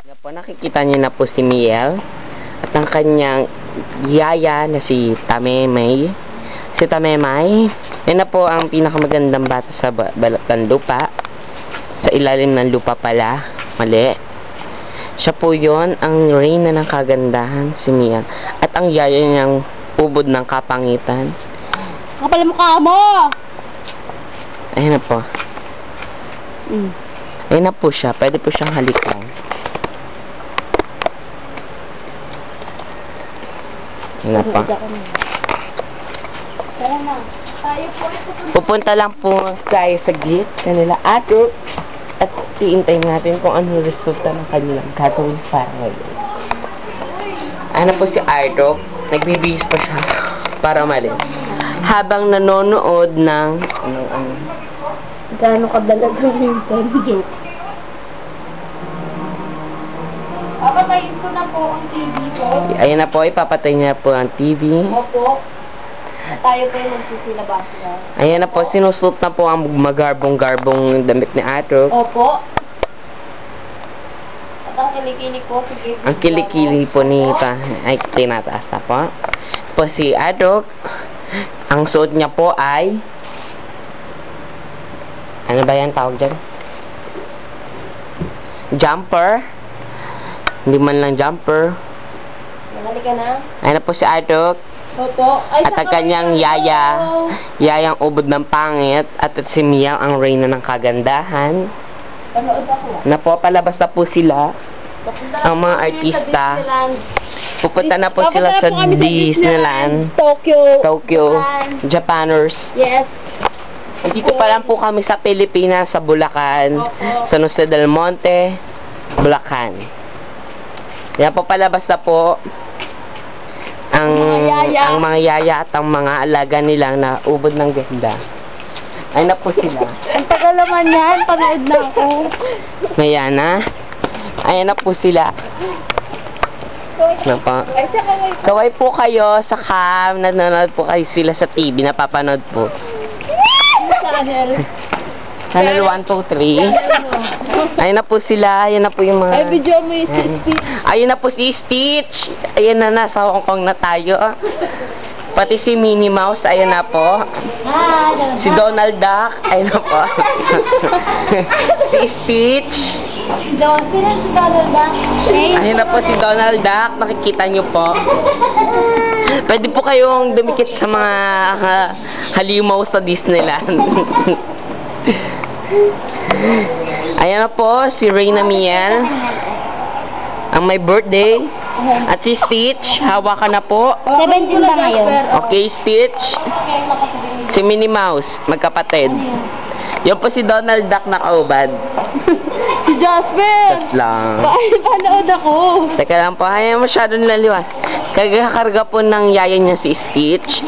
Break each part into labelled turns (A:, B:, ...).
A: Yan po, nakikita niyo na po si Miel at ang kanyang yaya na si Tamemay. Si Tamemay, yan na po ang pinakamagandang bata sa balat ng lupa. Sa ilalim ng lupa pala, mali. Siya po yon ang reyna ng kagandahan, si Miel. At ang yaya niyang ubod ng kapangitan.
B: Kapal mukha mo!
A: Ayan na po. Ayan na po siya. Pwede po siyang halikan. Ayan na po.
B: Tara na. Tayo po.
A: Pupunta lang po tayo sa gate kanila ato at tiintayin natin kung ano resulta ng kanilang gagawin para ngayon. Ano po si Ardok, nagbibihis pa siya para malis. Habang nanonood ng
B: Gaano kadalas sa minsan, joke. Papatayin ko na po ang TV ko.
A: Ayan na po, ipapatay niya po ang TV.
B: Opo. At tayo po yung magsisilabas na.
A: Ayan na po, sinusot na po ang magarbong-garbong damit ni Ardok.
B: Opo. At ang kilikili ko, sige.
A: Ang kilikili po ni ay tinataas na po. Po si Ardok, ang suot niya po ay ano ba yan tawag dyan? Jumper. Hindi man lang jumper.
B: Halika na.
A: Ayan na po si Ardok.
B: Opo. Ay,
A: At ang kanyang yayang ubod ng pangit. At si Mia ang reyna ng kagandahan.
B: Panood ako.
A: Napapalabas na po sila. Ang mga artista. Pupunta na po sila sa Disneyland. Tokyo. Japaners.
B: Yes.
A: Dito pa lang po kami sa Pilipinas, sa Bulacan, San Jose del Monte, Bulacan. Yan po, palabas na po ang mga yaya at ang mga alaga nilang na ubod ng ganda. Ay na po sila.
B: Ang tagal naman yan, panood na ako.
A: Ngayon na. Ayan na po sila. Napa. Kaway po kayo sa cam, nanonood po kayo sila sa TV, napapanood po. Channel 1, 2, 3. Ayun na po sila. Ayun na po yung mga...
B: Ay, video mo yung si Stitch.
A: Ayun na po si Stitch. Ayun na, nasa Hong Kong na tayo. Pati si Minnie Mouse. Ayun na po. Si Donald Duck. Ayun na po. Si Stitch.
B: Sino si Donald Duck?
A: Ayun na po si Donald Duck. Makikita nyo po. Pwede po kayong dumikit sa mga halimaw sa Disneyland. Ayan na po si Reyna Miel. Ang may birthday. At si Stitch, hawakan na po.
B: 17 ba ngayon?
A: Okay, Stitch. Si Minnie Mouse, magkapatid. Yun po si Donald Duck na kaubad.
B: Si Jasper!
A: Tas lang.
B: Ay, panood ako.
A: Teka lang po, ay masyado nilaliwan. Kagakarga po ng yaya niya si Stitch.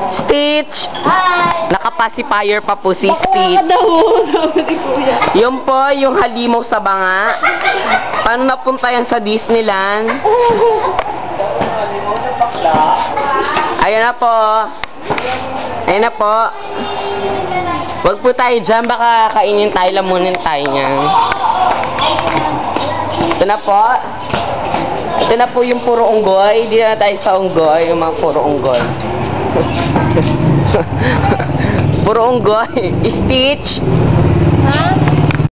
A: Stitch!
B: Hi!
A: Naka-pacifier pa po si Stitch.
B: Bakla daw, sabi ni Kuya.
A: Yun po, yung halimaw sa banga. Paano napunta yan sa Disneyland? Ayan na po. Ayan na po. Wag po tayo dyan, baka kainin tayo, lamunin tayo niyan. Ito na po. Ito na po yung puro unggoy. Hindi na tayo sa unggoy, yung mga puro unggoy. Puro unggoy. Stitch.